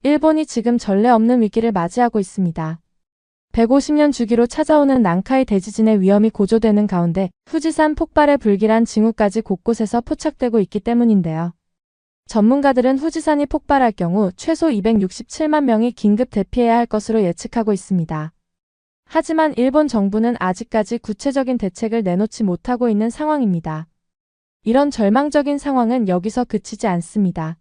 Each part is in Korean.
일본이 지금 전례 없는 위기를 맞이하고 있습니다. 150년 주기로 찾아오는 난카이 대지진의 위험이 고조되는 가운데 후지산 폭발의 불길한 징후까지 곳곳에서 포착되고 있기 때문인데요. 전문가들은 후지산이 폭발할 경우 최소 267만 명이 긴급 대피해야 할 것으로 예측하고 있습니다. 하지만 일본 정부는 아직까지 구체적인 대책을 내놓지 못하고 있는 상황입니다. 이런 절망적인 상황은 여기서 그치지 않습니다.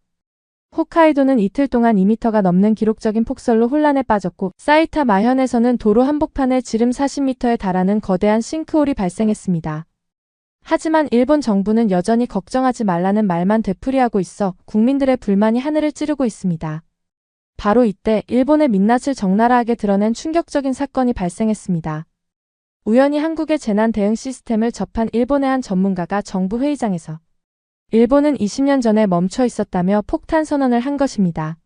홋카이도는 이틀 동안 2m가 넘는 기록적인 폭설로 혼란에 빠졌고 사이타마 현에서는 도로 한복판에 지름 40m에 달하는 거대한 싱크홀이 발생했습니다. 하지만 일본 정부는 여전히 걱정하지 말라는 말만 되풀이하고 있어 국민들의 불만이 하늘을 찌르고 있습니다. 바로 이때 일본의 민낯을 적나라하게 드러낸 충격적인 사건이 발생했습니다. 우연히 한국의 재난 대응 시스템을 접한 일본의 한 전문가가 정부 회의장에서 일본은 20년 전에 멈춰 있었다며 폭탄 선언을 한 것입니다.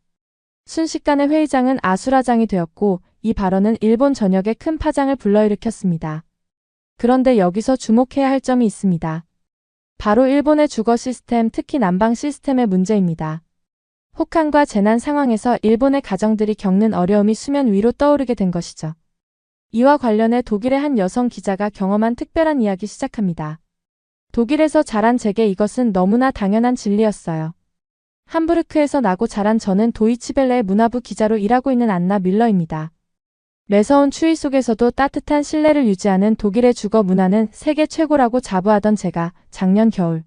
순식간에 회의장은 아수라장이 되었고 이 발언은 일본 전역에 큰 파장을 불러일으켰습니다. 그런데 여기서 주목해야 할 점이 있습니다. 바로 일본의 주거 시스템, 특히 난방 시스템의 문제입니다. 혹한과 재난 상황에서 일본의 가정들이 겪는 어려움이 수면 위로 떠오르게 된 것이죠. 이와 관련해 독일의 한 여성 기자가 경험한 특별한 이야기 시작합니다. 독일에서 자란 제게 이것은 너무나 당연한 진리였어요. 함부르크에서 나고 자란 저는 도이치벨레의 문화부 기자로 일하고 있는 안나 밀러입니다. 매서운 추위 속에서도 따뜻한 실내를 유지하는 독일의 주거 문화는 세계 최고라고 자부하던 제가 작년 겨울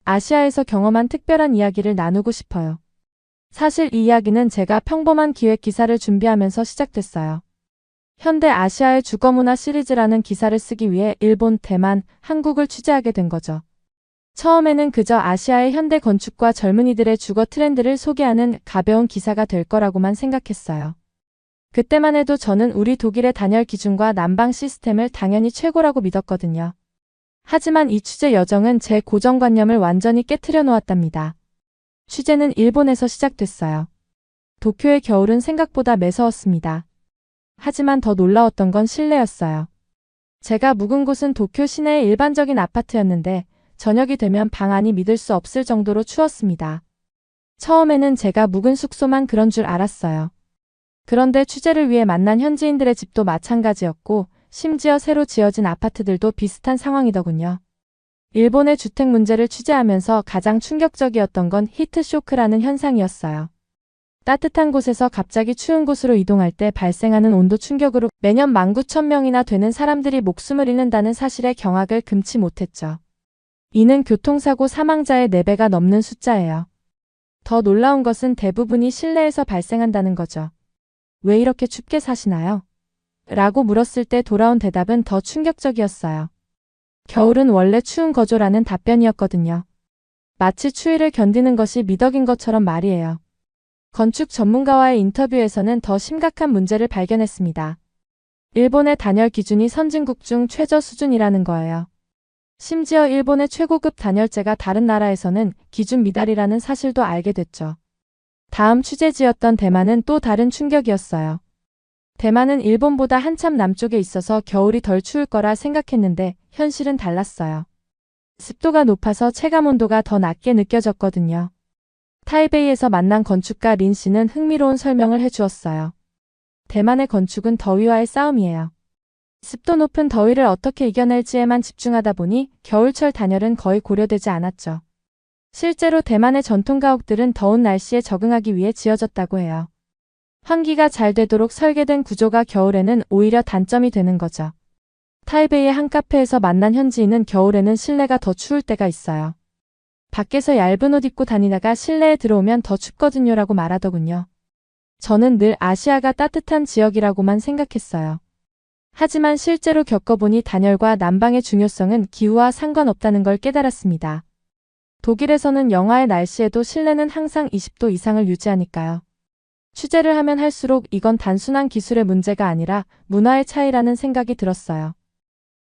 아시아에서 경험한 특별한 이야기를 나누고 싶어요. 사실 이 이야기는 제가 평범한 기획 기사를 준비하면서 시작됐어요. 현대 아시아의 주거문화 시리즈라는 기사를 쓰기 위해 일본, 대만, 한국을 취재하게 된 거죠. 처음에는 그저 아시아의 현대 건축과 젊은이들의 주거 트렌드를 소개하는 가벼운 기사가 될 거라고만 생각했어요. 그때만 해도 저는 우리 독일의 단열 기준과 난방 시스템을 당연히 최고라고 믿었거든요. 하지만 이 취재 여정은 제 고정관념을 완전히 깨트려 놓았답니다. 취재는 일본에서 시작됐어요. 도쿄의 겨울은 생각보다 매서웠습니다. 하지만 더 놀라웠던 건 실내였어요. 제가 묵은 곳은 도쿄 시내의 일반적인 아파트였는데 저녁이 되면 방 안이 믿을 수 없을 정도로 추웠습니다. 처음에는 제가 묵은 숙소만 그런 줄 알았어요. 그런데 취재를 위해 만난 현지인들의 집도 마찬가지였고 심지어 새로 지어진 아파트들도 비슷한 상황이더군요. 일본의 주택 문제를 취재하면서 가장 충격적이었던 건 히트쇼크라는 현상이었어요. 따뜻한 곳에서 갑자기 추운 곳으로 이동할 때 발생하는 온도 충격으로 매년 19,000명이나 되는 사람들이 목숨을 잃는다는 사실에 경악을 금치 못했죠. 이는 교통사고 사망자의 4배가 넘는 숫자예요. 더 놀라운 것은 대부분이 실내에서 발생한다는 거죠. 왜 이렇게 춥게 사시나요? 라고 물었을 때 돌아온 대답은 더 충격적이었어요. 겨울은 원래 추운 거죠라는 답변이었거든요. 마치 추위를 견디는 것이 미덕인 것처럼 말이에요. 건축 전문가와의 인터뷰에서는 더 심각한 문제를 발견했습니다. 일본의 단열 기준이 선진국 중 최저 수준이라는 거예요. 심지어 일본의 최고급 단열재가 다른 나라에서는 기준 미달이라는 사실도 알게 됐죠. 다음 취재지였던 대만은 또 다른 충격이었어요. 대만은 일본보다 한참 남쪽에 있어서 겨울이 덜 추울 거라 생각했는데 현실은 달랐어요. 습도가 높아서 체감온도가 더 낮게 느껴졌거든요. 타이베이에서 만난 건축가 린 씨는 흥미로운 설명을 해주었어요. 대만의 건축은 더위와의 싸움이에요. 습도 높은 더위를 어떻게 이겨낼지에만 집중하다 보니 겨울철 단열은 거의 고려되지 않았죠. 실제로 대만의 전통 가옥들은 더운 날씨에 적응하기 위해 지어졌다고 해요. 환기가 잘 되도록 설계된 구조가 겨울에는 오히려 단점이 되는 거죠. 타이베이의 한 카페에서 만난 현지인은 겨울에는 실내가 더 추울 때가 있어요. 밖에서 얇은 옷 입고 다니다가 실내에 들어오면 더 춥거든요라고 말하더군요. 저는 늘 아시아가 따뜻한 지역이라고만 생각했어요. 하지만 실제로 겪어보니 단열과 난방의 중요성은 기후와 상관없다는 걸 깨달았습니다. 독일에서는 영하의 날씨에도 실내는 항상 20도 이상을 유지하니까요. 취재를 하면 할수록 이건 단순한 기술의 문제가 아니라 문화의 차이라는 생각이 들었어요.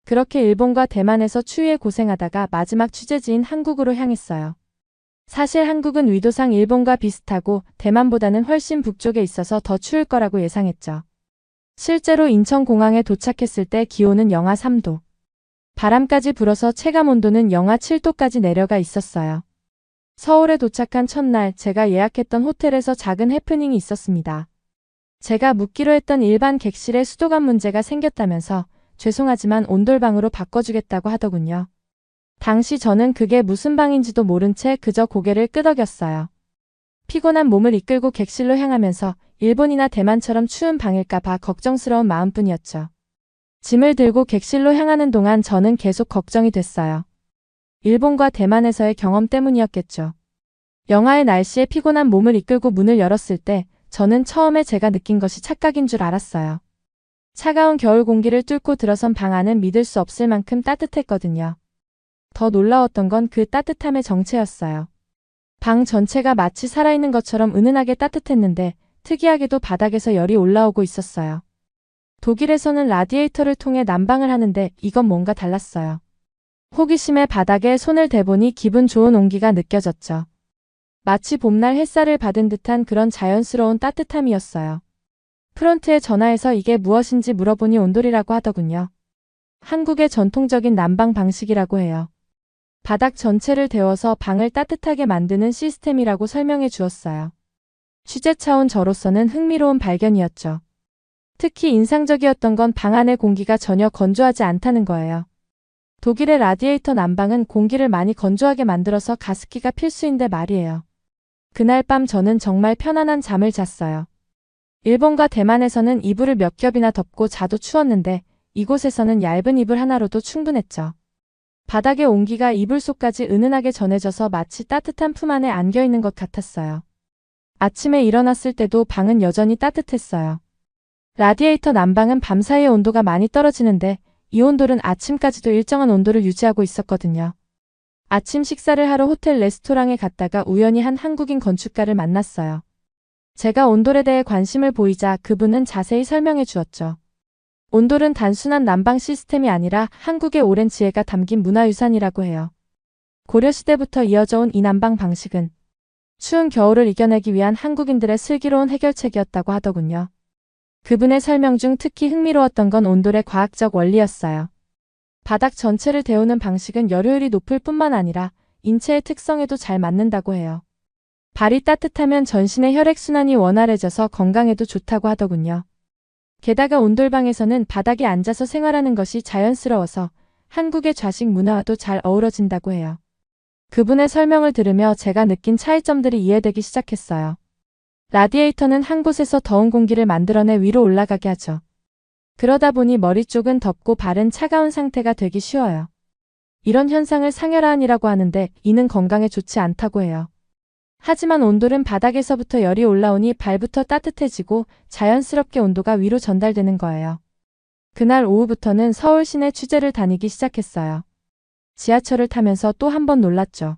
그렇게 일본과 대만에서 추위에 고생하다가 마지막 취재지인 한국으로 향했어요. 사실 한국은 위도상 일본과 비슷하고 대만보다는 훨씬 북쪽에 있어서 더 추울 거라고 예상했죠. 실제로 인천공항에 도착했을 때 기온은 영하 3도. 바람까지 불어서 체감온도는 영하 7도까지 내려가 있었어요. 서울에 도착한 첫날 제가 예약했던 호텔에서 작은 해프닝이 있었습니다. 제가 묵기로 했던 일반 객실에 수도관 문제가 생겼다면서 죄송하지만 온돌방으로 바꿔주겠다고 하더군요. 당시 저는 그게 무슨 방인지도 모른 채 그저 고개를 끄덕였어요. 피곤한 몸을 이끌고 객실로 향하면서 일본이나 대만처럼 추운 방일까 봐 걱정스러운 마음뿐이었죠. 짐을 들고 객실로 향하는 동안 저는 계속 걱정이 됐어요. 일본과 대만에서의 경험 때문이었겠죠. 영하의 날씨에 피곤한 몸을 이끌고 문을 열었을 때 저는 처음에 제가 느낀 것이 착각인 줄 알았어요. 차가운 겨울 공기를 뚫고 들어선 방 안은 믿을 수 없을 만큼 따뜻했거든요. 더 놀라웠던 건 그 따뜻함의 정체였어요. 방 전체가 마치 살아있는 것처럼 은은하게 따뜻했는데 특이하게도 바닥에서 열이 올라오고 있었어요. 독일에서는 라디에이터를 통해 난방을 하는데 이건 뭔가 달랐어요. 호기심에 바닥에 손을 대보니 기분 좋은 온기가 느껴졌죠. 마치 봄날 햇살을 받은 듯한 그런 자연스러운 따뜻함이었어요. 프론트에 전화해서 이게 무엇인지 물어보니 온돌이라고 하더군요. 한국의 전통적인 난방 방식이라고 해요. 바닥 전체를 데워서 방을 따뜻하게 만드는 시스템이라고 설명해 주었어요. 취재차 온 저로서는 흥미로운 발견이었죠. 특히 인상적이었던 건 방 안의 공기가 전혀 건조하지 않다는 거예요. 독일의 라디에이터 난방은 공기를 많이 건조하게 만들어서 가습기가 필수인데 말이에요. 그날 밤 저는 정말 편안한 잠을 잤어요. 일본과 대만에서는 이불을 몇 겹이나 덮고 자도 추웠는데 이곳에서는 얇은 이불 하나로도 충분했죠. 바닥의 온기가 이불 속까지 은은하게 전해져서 마치 따뜻한 품 안에 안겨있는 것 같았어요. 아침에 일어났을 때도 방은 여전히 따뜻했어요. 라디에이터 난방은 밤사이에 온도가 많이 떨어지는데 이 온돌은 아침까지도 일정한 온도를 유지하고 있었거든요. 아침 식사를 하러 호텔 레스토랑에 갔다가 우연히 한 한국인 건축가를 만났어요. 제가 온돌에 대해 관심을 보이자 그분은 자세히 설명해 주었죠. 온돌은 단순한 난방 시스템이 아니라 한국의 오랜 지혜가 담긴 문화유산이라고 해요. 고려시대부터 이어져 온 이 난방 방식은 추운 겨울을 이겨내기 위한 한국인들의 슬기로운 해결책이었다고 하더군요. 그분의 설명 중 특히 흥미로웠던 건 온돌의 과학적 원리였어요. 바닥 전체를 데우는 방식은 열효율이 높을 뿐만 아니라 인체의 특성에도 잘 맞는다고 해요. 발이 따뜻하면 전신의 혈액순환이 원활해져서 건강에도 좋다고 하더군요. 게다가 온돌방에서는 바닥에 앉아서 생활하는 것이 자연스러워서 한국의 좌식 문화와도 잘 어우러진다고 해요. 그분의 설명을 들으며 제가 느낀 차이점들이 이해되기 시작했어요. 라디에이터는 한 곳에서 더운 공기를 만들어내 위로 올라가게 하죠. 그러다 보니 머리 쪽은 덥고 발은 차가운 상태가 되기 쉬워요. 이런 현상을 상열하안이라고 하는데 이는 건강에 좋지 않다고 해요. 하지만 온돌은 바닥에서부터 열이 올라오니 발부터 따뜻해지고 자연스럽게 온도가 위로 전달되는 거예요. 그날 오후부터는 서울 시내 취재를 다니기 시작했어요. 지하철을 타면서 또 한 번 놀랐죠.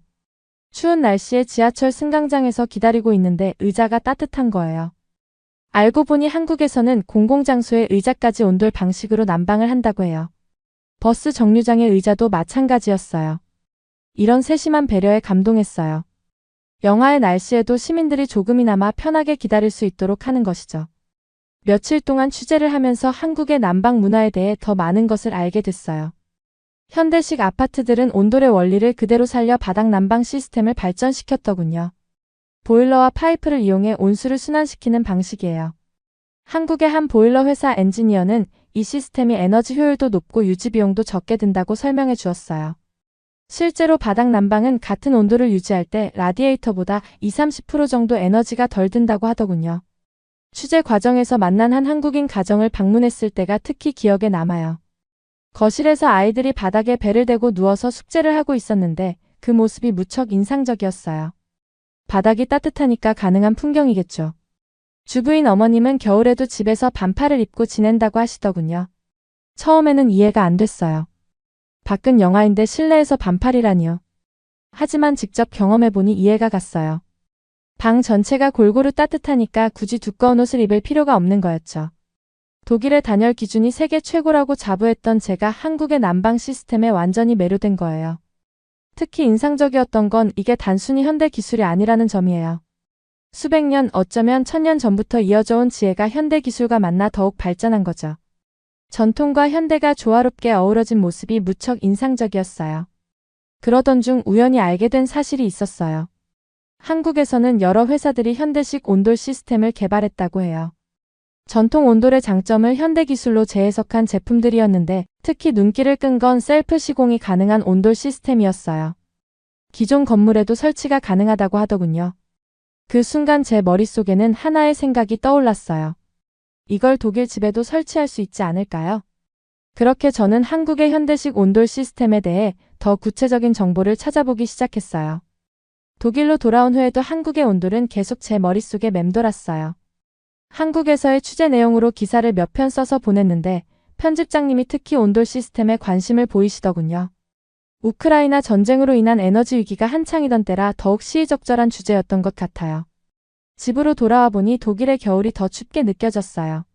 추운 날씨에 지하철 승강장에서 기다리고 있는데 의자가 따뜻한 거예요. 알고 보니 한국에서는 공공장소의 의자까지 온돌 방식으로 난방을 한다고 해요. 버스 정류장의 의자도 마찬가지였어요. 이런 세심한 배려에 감동했어요. 영하의 날씨에도 시민들이 조금이나마 편하게 기다릴 수 있도록 하는 것이죠. 며칠 동안 취재를 하면서 한국의 난방 문화에 대해 더 많은 것을 알게 됐어요. 현대식 아파트들은 온돌의 원리를 그대로 살려 바닥 난방 시스템을 발전시켰더군요. 보일러와 파이프를 이용해 온수를 순환시키는 방식이에요. 한국의 한 보일러 회사 엔지니어는 이 시스템이 에너지 효율도 높고 유지 비용도 적게 든다고 설명해 주었어요. 실제로 바닥 난방은 같은 온도를 유지할 때 라디에이터보다 20-30% 정도 에너지가 덜 든다고 하더군요. 취재 과정에서 만난 한 한국인 가정을 방문했을 때가 특히 기억에 남아요. 거실에서 아이들이 바닥에 배를 대고 누워서 숙제를 하고 있었는데 그 모습이 무척 인상적이었어요. 바닥이 따뜻하니까 가능한 풍경이겠죠. 주부인 어머님은 겨울에도 집에서 반팔을 입고 지낸다고 하시더군요. 처음에는 이해가 안 됐어요. 밖은 영하인데 실내에서 반팔이라니요. 하지만 직접 경험해보니 이해가 갔어요. 방 전체가 골고루 따뜻하니까 굳이 두꺼운 옷을 입을 필요가 없는 거였죠. 독일의 단열 기준이 세계 최고라고 자부했던 제가 한국의 난방 시스템에 완전히 매료된 거예요. 특히 인상적이었던 건 이게 단순히 현대 기술이 아니라는 점이에요. 수백 년, 어쩌면 1000년 전부터 이어져 온 지혜가 현대 기술과 만나 더욱 발전한 거죠. 전통과 현대가 조화롭게 어우러진 모습이 무척 인상적이었어요. 그러던 중 우연히 알게 된 사실이 있었어요. 한국에서는 여러 회사들이 현대식 온돌 시스템을 개발했다고 해요. 전통 온돌의 장점을 현대 기술로 재해석한 제품들이었는데 특히 눈길을 끈 건 셀프 시공이 가능한 온돌 시스템이었어요. 기존 건물에도 설치가 가능하다고 하더군요. 그 순간 제 머릿속에는 하나의 생각이 떠올랐어요. 이걸 독일 집에도 설치할 수 있지 않을까요? 그렇게 저는 한국의 현대식 온돌 시스템에 대해 더 구체적인 정보를 찾아보기 시작했어요. 독일로 돌아온 후에도 한국의 온돌은 계속 제 머릿속에 맴돌았어요. 한국에서의 취재 내용으로 기사를 몇 편 써서 보냈는데 편집장님이 특히 온돌 시스템에 관심을 보이시더군요. 우크라이나 전쟁으로 인한 에너지 위기가 한창이던 때라 더욱 시의적절한 주제였던 것 같아요. 집으로 돌아와 보니 독일의 겨울이 더 춥게 느껴졌어요.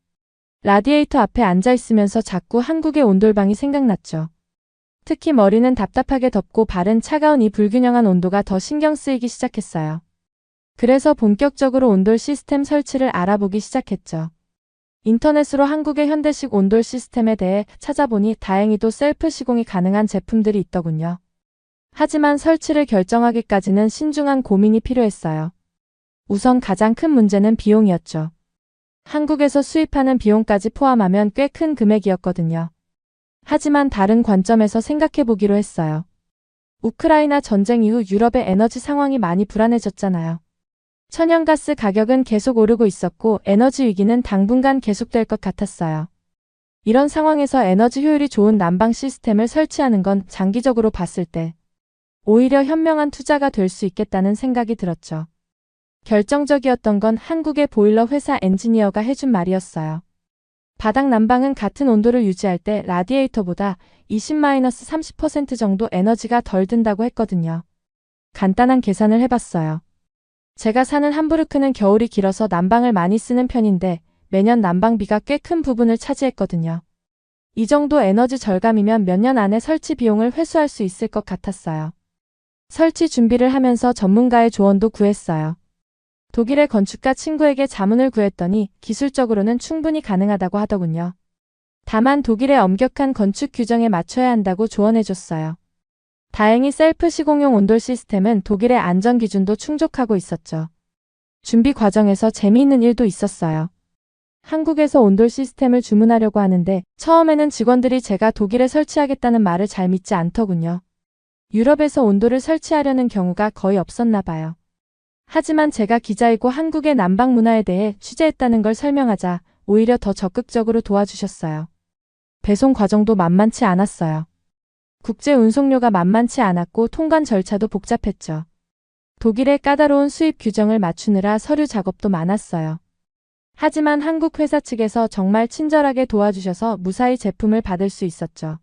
라디에이터 앞에 앉아 있으면서 자꾸 한국의 온돌방이 생각났죠. 특히 머리는 답답하게 덥고 발은 차가운 이 불균형한 온도가 더 신경 쓰이기 시작했어요. 그래서 본격적으로 온돌 시스템 설치를 알아보기 시작했죠. 인터넷으로 한국의 현대식 온돌 시스템에 대해 찾아보니 다행히도 셀프 시공이 가능한 제품들이 있더군요. 하지만 설치를 결정하기까지는 신중한 고민이 필요했어요. 우선 가장 큰 문제는 비용이었죠. 한국에서 수입하는 비용까지 포함하면 꽤 큰 금액이었거든요. 하지만 다른 관점에서 생각해 보기로 했어요. 우크라이나 전쟁 이후 유럽의 에너지 상황이 많이 불안해졌잖아요. 천연가스 가격은 계속 오르고 있었고 에너지 위기는 당분간 계속될 것 같았어요. 이런 상황에서 에너지 효율이 좋은 난방 시스템을 설치하는 건 장기적으로 봤을 때 오히려 현명한 투자가 될 수 있겠다는 생각이 들었죠. 결정적이었던 건 한국의 보일러 회사 엔지니어가 해준 말이었어요. 바닥 난방은 같은 온도를 유지할 때 라디에이터보다 20-30% 정도 에너지가 덜 든다고 했거든요. 간단한 계산을 해봤어요. 제가 사는 함부르크는 겨울이 길어서 난방을 많이 쓰는 편인데 매년 난방비가 꽤 큰 부분을 차지했거든요. 이 정도 에너지 절감이면 몇 년 안에 설치 비용을 회수할 수 있을 것 같았어요. 설치 준비를 하면서 전문가의 조언도 구했어요. 독일의 건축가 친구에게 자문을 구했더니 기술적으로는 충분히 가능하다고 하더군요. 다만 독일의 엄격한 건축 규정에 맞춰야 한다고 조언해줬어요. 다행히 셀프 시공용 온돌 시스템은 독일의 안전 기준도 충족하고 있었죠. 준비 과정에서 재미있는 일도 있었어요. 한국에서 온돌 시스템을 주문하려고 하는데 처음에는 직원들이 제가 독일에 설치하겠다는 말을 잘 믿지 않더군요. 유럽에서 온돌을 설치하려는 경우가 거의 없었나 봐요. 하지만 제가 기자이고 한국의 난방 문화에 대해 취재했다는 걸 설명하자 오히려 더 적극적으로 도와주셨어요. 배송 과정도 만만치 않았어요. 국제 운송료가 만만치 않았고 통관 절차도 복잡했죠. 독일의 까다로운 수입 규정을 맞추느라 서류 작업도 많았어요. 하지만 한국 회사 측에서 정말 친절하게 도와주셔서 무사히 제품을 받을 수 있었죠.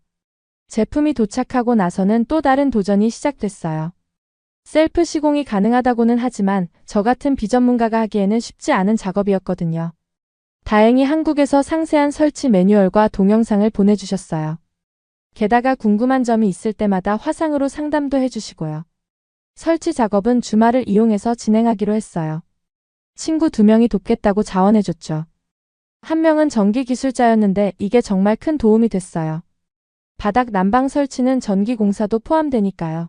제품이 도착하고 나서는 또 다른 도전이 시작됐어요. 셀프 시공이 가능하다고는 하지만 저 같은 비전문가가 하기에는 쉽지 않은 작업이었거든요. 다행히 한국에서 상세한 설치 매뉴얼과 동영상을 보내주셨어요. 게다가 궁금한 점이 있을 때마다 화상으로 상담도 해주시고요. 설치 작업은 주말을 이용해서 진행하기로 했어요. 친구 2명이 돕겠다고 자원해줬죠. 한 명은 전기 기술자였는데 이게 정말 큰 도움이 됐어요. 바닥 난방 설치는 전기 공사도 포함되니까요.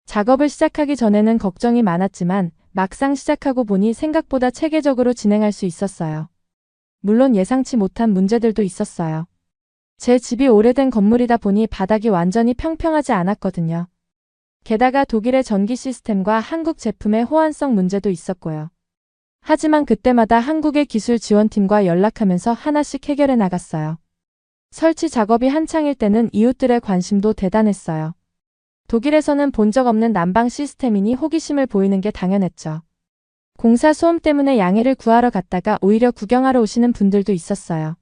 작업을 시작하기 전에는 걱정이 많았지만 막상 시작하고 보니 생각보다 체계적으로 진행할 수 있었어요. 물론 예상치 못한 문제들도 있었어요. 제 집이 오래된 건물이다 보니 바닥이 완전히 평평하지 않았거든요. 게다가 독일의 전기 시스템과 한국 제품의 호환성 문제도 있었고요. 하지만 그때마다 한국의 기술 지원팀과 연락하면서 하나씩 해결해 나갔어요. 설치 작업이 한창일 때는 이웃들의 관심도 대단했어요. 독일에서는 본 적 없는 난방 시스템이니 호기심을 보이는 게 당연했죠. 공사 소음 때문에 양해를 구하러 갔다가 오히려 구경하러 오시는 분들도 있었어요.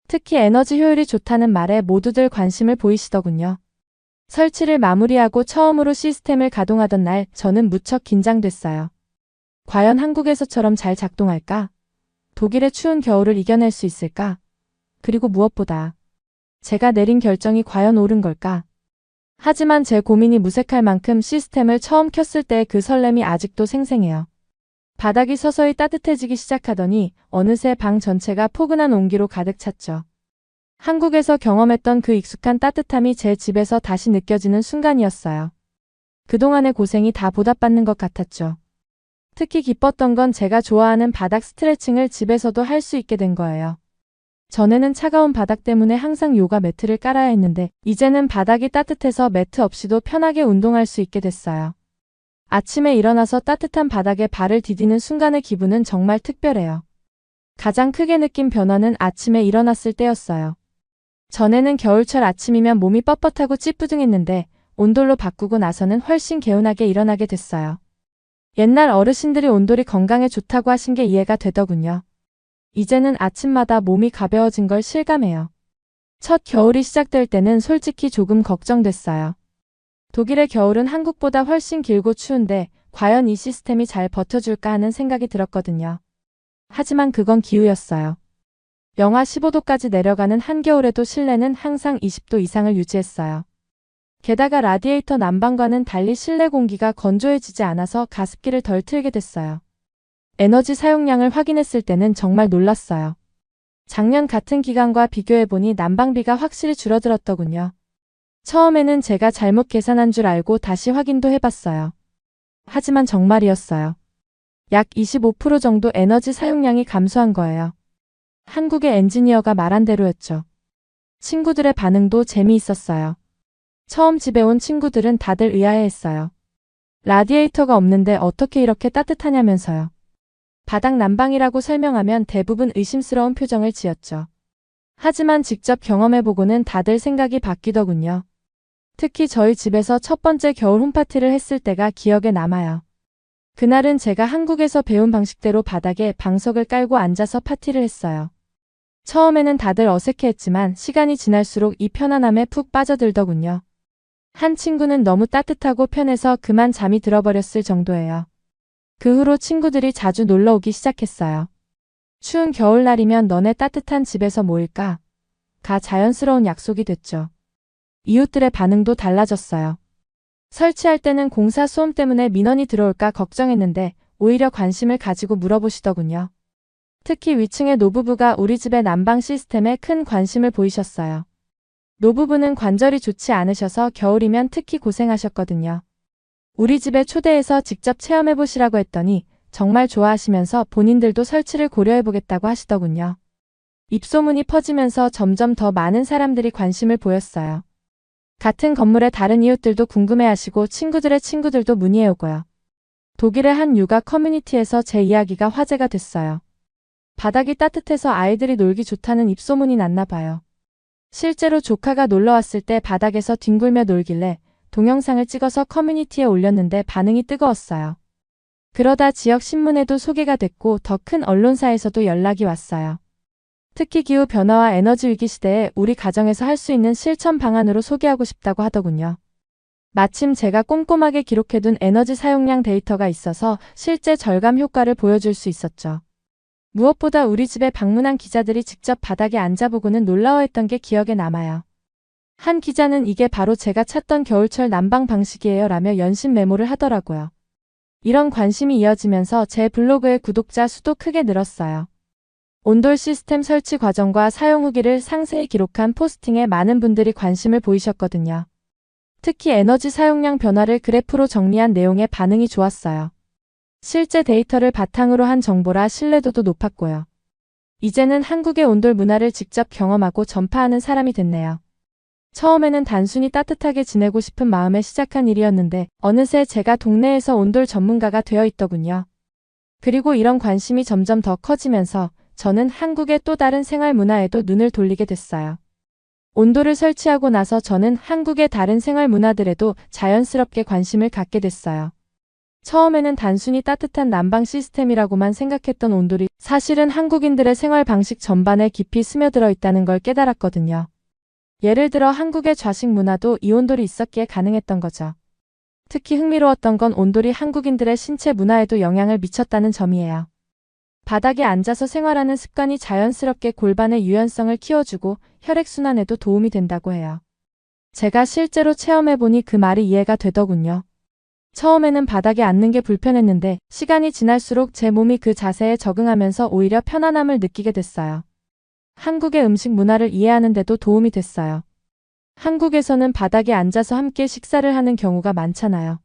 특히 에너지 효율이 좋다는 말에 모두들 관심을 보이시더군요. 설치를 마무리하고 처음으로 시스템을 가동하던 날 저는 무척 긴장됐어요. 과연 한국에서처럼 잘 작동할까? 독일의 추운 겨울을 이겨낼 수 있을까? 그리고 무엇보다 제가 내린 결정이 과연 옳은 걸까? 하지만 제 고민이 무색할 만큼 시스템을 처음 켰을 때의 그 설렘이 아직도 생생해요. 바닥이 서서히 따뜻해지기 시작하더니 어느새 방 전체가 포근한 온기로 가득 찼죠. 한국에서 경험했던 그 익숙한 따뜻함이 제 집에서 다시 느껴지는 순간이었어요. 그동안의 고생이 다 보답받는 것 같았죠. 특히 기뻤던 건 제가 좋아하는 바닥 스트레칭을 집에서도 할 수 있게 된 거예요. 전에는 차가운 바닥 때문에 항상 요가 매트를 깔아야 했는데 이제는 바닥이 따뜻해서 매트 없이도 편하게 운동할 수 있게 됐어요. 아침에 일어나서 따뜻한 바닥에 발을 디디는 순간의 기분은 정말 특별해요. 가장 크게 느낀 변화는 아침에 일어났을 때였어요. 전에는 겨울철 아침이면 몸이 뻣뻣하고 찌뿌둥했는데 온돌로 바꾸고 나서는 훨씬 개운하게 일어나게 됐어요. 옛날 어르신들이 온돌이 건강에 좋다고 하신 게 이해가 되더군요. 이제는 아침마다 몸이 가벼워진 걸 실감해요. 첫 겨울이 시작될 때는 솔직히 조금 걱정됐어요. 독일의 겨울은 한국보다 훨씬 길고 추운데 과연 이 시스템이 잘 버텨줄까 하는 생각이 들었거든요. 하지만 그건 기우였어요. 영하 15도까지 내려가는 한겨울에도 실내는 항상 20도 이상을 유지했어요. 게다가 라디에이터 난방과는 달리 실내 공기가 건조해지지 않아서 가습기를 덜 틀게 됐어요. 에너지 사용량을 확인했을 때는 정말 놀랐어요. 작년 같은 기간과 비교해보니 난방비가 확실히 줄어들었더군요. 처음에는 제가 잘못 계산한 줄 알고 다시 확인도 해봤어요. 하지만 정말이었어요. 약 25% 정도 에너지 사용량이 감소한 거예요. 한국의 엔지니어가 말한 대로였죠. 친구들의 반응도 재미있었어요. 처음 집에 온 친구들은 다들 의아해했어요. 라디에이터가 없는데 어떻게 이렇게 따뜻하냐면서요. 바닥 난방이라고 설명하면 대부분 의심스러운 표정을 지었죠. 하지만 직접 경험해보고는 다들 생각이 바뀌더군요. 특히 저희 집에서 첫 번째 겨울 홈파티를 했을 때가 기억에 남아요. 그날은 제가 한국에서 배운 방식대로 바닥에 방석을 깔고 앉아서 파티를 했어요. 처음에는 다들 어색해했지만 시간이 지날수록 이 편안함에 푹 빠져들더군요. 한 친구는 너무 따뜻하고 편해서 그만 잠이 들어버렸을 정도예요. 그 후로 친구들이 자주 놀러 오기 시작했어요. 추운 겨울날이면 너네 따뜻한 집에서 모일까? 가 자연스러운 약속이 됐죠. 이웃들의 반응도 달라졌어요. 설치할 때는 공사 소음 때문에 민원이 들어올까 걱정했는데 오히려 관심을 가지고 물어보시더군요. 특히 위층의 노부부가 우리 집의 난방 시스템에 큰 관심을 보이셨어요. 노부부는 관절이 좋지 않으셔서 겨울이면 특히 고생하셨거든요. 우리 집에 초대해서 직접 체험해보시라고 했더니 정말 좋아하시면서 본인들도 설치를 고려해보겠다고 하시더군요. 입소문이 퍼지면서 점점 더 많은 사람들이 관심을 보였어요. 같은 건물의 다른 이웃들도 궁금해하시고 친구들의 친구들도 문의해오고요. 독일의 한 육아 커뮤니티에서 제 이야기가 화제가 됐어요. 바닥이 따뜻해서 아이들이 놀기 좋다는 입소문이 났나 봐요. 실제로 조카가 놀러왔을 때 바닥에서 뒹굴며 놀길래 동영상을 찍어서 커뮤니티에 올렸는데 반응이 뜨거웠어요. 그러다 지역 신문에도 소개가 됐고 더 큰 언론사에서도 연락이 왔어요. 특히 기후 변화와 에너지 위기 시대에 우리 가정에서 할 수 있는 실천 방안으로 소개하고 싶다고 하더군요. 마침 제가 꼼꼼하게 기록해둔 에너지 사용량 데이터가 있어서 실제 절감 효과를 보여줄 수 있었죠. 무엇보다 우리 집에 방문한 기자들이 직접 바닥에 앉아보고는 놀라워했던 게 기억에 남아요. 한 기자는 이게 바로 제가 찾던 겨울철 난방 방식이에요 라며 연신 메모를 하더라고요. 이런 관심이 이어지면서 제 블로그의 구독자 수도 크게 늘었어요. 온돌 시스템 설치 과정과 사용 후기를 상세히 기록한 포스팅에 많은 분들이 관심을 보이셨거든요. 특히 에너지 사용량 변화를 그래프로 정리한 내용에 반응이 좋았어요. 실제 데이터를 바탕으로 한 정보라 신뢰도도 높았고요. 이제는 한국의 온돌 문화를 직접 경험하고 전파하는 사람이 됐네요. 처음에는 단순히 따뜻하게 지내고 싶은 마음에 시작한 일이었는데 어느새 제가 동네에서 온돌 전문가가 되어 있더군요. 그리고 이런 관심이 점점 더 커지면서 저는 한국의 또 다른 생활 문화에도 눈을 돌리게 됐어요. 온돌을 설치하고 나서 저는 한국의 다른 생활 문화들에도 자연스럽게 관심을 갖게 됐어요. 처음에는 단순히 따뜻한 난방 시스템이라고만 생각했던 온돌이 사실은 한국인들의 생활 방식 전반에 깊이 스며들어 있다는 걸 깨달았거든요. 예를 들어 한국의 좌식 문화도 이 온돌이 있었기에 가능했던 거죠. 특히 흥미로웠던 건 온돌이 한국인들의 신체 문화에도 영향을 미쳤다는 점이에요. 바닥에 앉아서 생활하는 습관이 자연스럽게 골반의 유연성을 키워주고 혈액순환에도 도움이 된다고 해요. 제가 실제로 체험해보니 그 말이 이해가 되더군요. 처음에는 바닥에 앉는 게 불편했는데 시간이 지날수록 제 몸이 그 자세에 적응하면서 오히려 편안함을 느끼게 됐어요. 한국의 음식 문화를 이해하는 데도 도움이 됐어요. 한국에서는 바닥에 앉아서 함께 식사를 하는 경우가 많잖아요.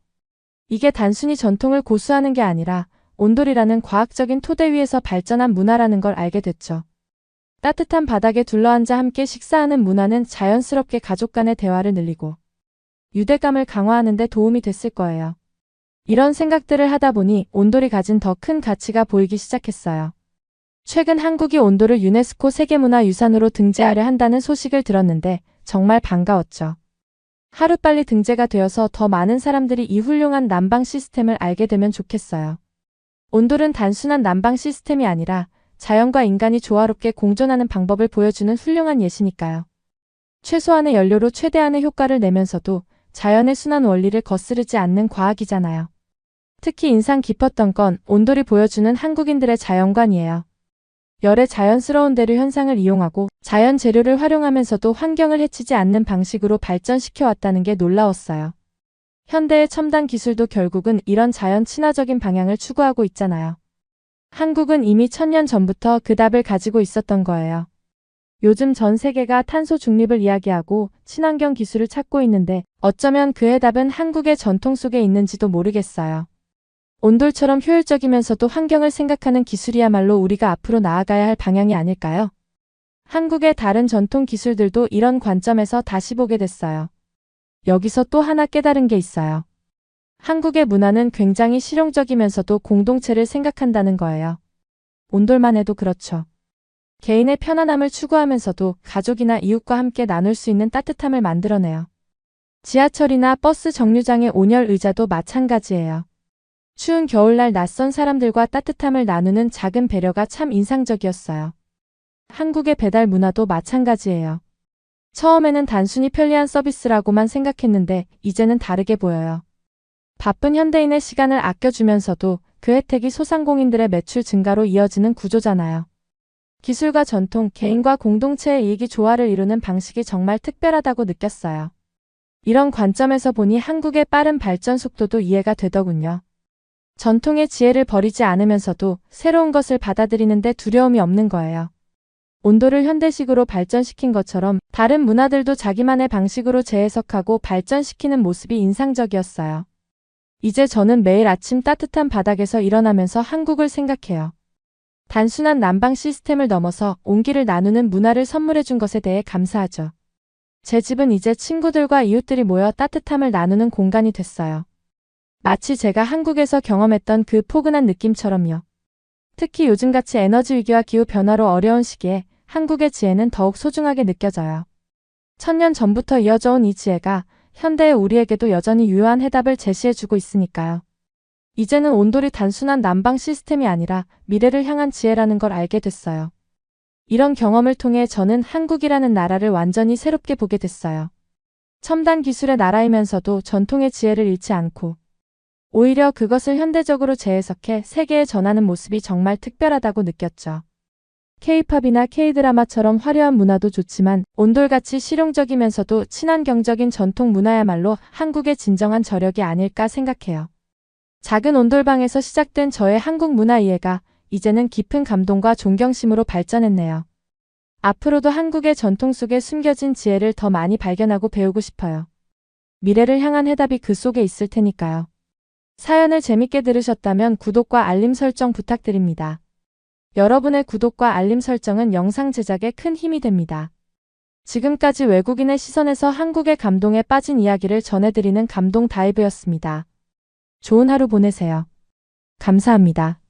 이게 단순히 전통을 고수하는 게 아니라 온돌이라는 과학적인 토대 위에서 발전한 문화라는 걸 알게 됐죠. 따뜻한 바닥에 둘러앉아 함께 식사하는 문화는 자연스럽게 가족 간의 대화를 늘리고 유대감을 강화하는 데 도움이 됐을 거예요. 이런 생각들을 하다 보니 온돌이 가진 더 큰 가치가 보이기 시작했어요. 최근 한국이 온돌을 유네스코 세계문화유산으로 등재하려 한다는 소식을 들었는데 정말 반가웠죠. 하루빨리 등재가 되어서 더 많은 사람들이 이 훌륭한 난방 시스템을 알게 되면 좋겠어요. 온돌은 단순한 난방 시스템이 아니라 자연과 인간이 조화롭게 공존하는 방법을 보여주는 훌륭한 예시니까요. 최소한의 연료로 최대한의 효과를 내면서도 자연의 순환 원리를 거스르지 않는 과학이잖아요. 특히 인상 깊었던 건 온돌이 보여주는 한국인들의 자연관이에요. 열의 자연스러운 대류 현상을 이용하고 자연 재료를 활용하면서도 환경을 해치지 않는 방식으로 발전시켜 왔다는 게 놀라웠어요. 현대의 첨단 기술도 결국은 이런 자연 친화적인 방향을 추구하고 있잖아요. 한국은 이미 1000년 전부터 그 답을 가지고 있었던 거예요. 요즘 전 세계가 탄소 중립을 이야기하고 친환경 기술을 찾고 있는데 어쩌면 그 해답은 한국의 전통 속에 있는지도 모르겠어요. 온돌처럼 효율적이면서도 환경을 생각하는 기술이야말로 우리가 앞으로 나아가야 할 방향이 아닐까요? 한국의 다른 전통 기술들도 이런 관점에서 다시 보게 됐어요. 여기서 또 하나 깨달은 게 있어요. 한국의 문화는 굉장히 실용적이면서도 공동체를 생각한다는 거예요. 온돌만 해도 그렇죠. 개인의 편안함을 추구하면서도 가족이나 이웃과 함께 나눌 수 있는 따뜻함을 만들어내요. 지하철이나 버스 정류장의 온열 의자도 마찬가지예요. 추운 겨울날 낯선 사람들과 따뜻함을 나누는 작은 배려가 참 인상적이었어요. 한국의 배달 문화도 마찬가지예요. 처음에는 단순히 편리한 서비스라고만 생각했는데 이제는 다르게 보여요. 바쁜 현대인의 시간을 아껴주면서도 그 혜택이 소상공인들의 매출 증가로 이어지는 구조잖아요. 기술과 전통, 개인과 공동체의 이익이 조화를 이루는 방식이 정말 특별하다고 느꼈어요. 이런 관점에서 보니 한국의 빠른 발전 속도도 이해가 되더군요. 전통의 지혜를 버리지 않으면서도 새로운 것을 받아들이는데 두려움이 없는 거예요. 온돌을 현대식으로 발전시킨 것처럼 다른 문화들도 자기만의 방식으로 재해석하고 발전시키는 모습이 인상적이었어요. 이제 저는 매일 아침 따뜻한 바닥에서 일어나면서 한국을 생각해요. 단순한 난방 시스템을 넘어서 온기를 나누는 문화를 선물해준 것에 대해 감사하죠. 제 집은 이제 친구들과 이웃들이 모여 따뜻함을 나누는 공간이 됐어요. 마치 제가 한국에서 경험했던 그 포근한 느낌처럼요. 특히 요즘같이 에너지 위기와 기후변화로 어려운 시기에 한국의 지혜는 더욱 소중하게 느껴져요. 1000년 전부터 이어져 온 이 지혜가 현대의 우리에게도 여전히 유효한 해답을 제시해주고 있으니까요. 이제는 온돌이 단순한 난방 시스템이 아니라 미래를 향한 지혜라는 걸 알게 됐어요. 이런 경험을 통해 저는 한국이라는 나라를 완전히 새롭게 보게 됐어요. 첨단 기술의 나라이면서도 전통의 지혜를 잃지 않고 오히려 그것을 현대적으로 재해석해 세계에 전하는 모습이 정말 특별하다고 느꼈죠. K-팝이나 K-드라마처럼 화려한 문화도 좋지만 온돌같이 실용적이면서도 친환경적인 전통 문화야말로 한국의 진정한 저력이 아닐까 생각해요. 작은 온돌방에서 시작된 저의 한국 문화 이해가 이제는 깊은 감동과 존경심으로 발전했네요. 앞으로도 한국의 전통 속에 숨겨진 지혜를 더 많이 발견하고 배우고 싶어요. 미래를 향한 해답이 그 속에 있을 테니까요. 사연을 재밌게 들으셨다면 구독과 알림 설정 부탁드립니다. 여러분의 구독과 알림 설정은 영상 제작에 큰 힘이 됩니다. 지금까지 외국인의 시선에서 한국의 감동에 빠진 이야기를 전해드리는 감동 다이브였습니다. 좋은 하루 보내세요. 감사합니다.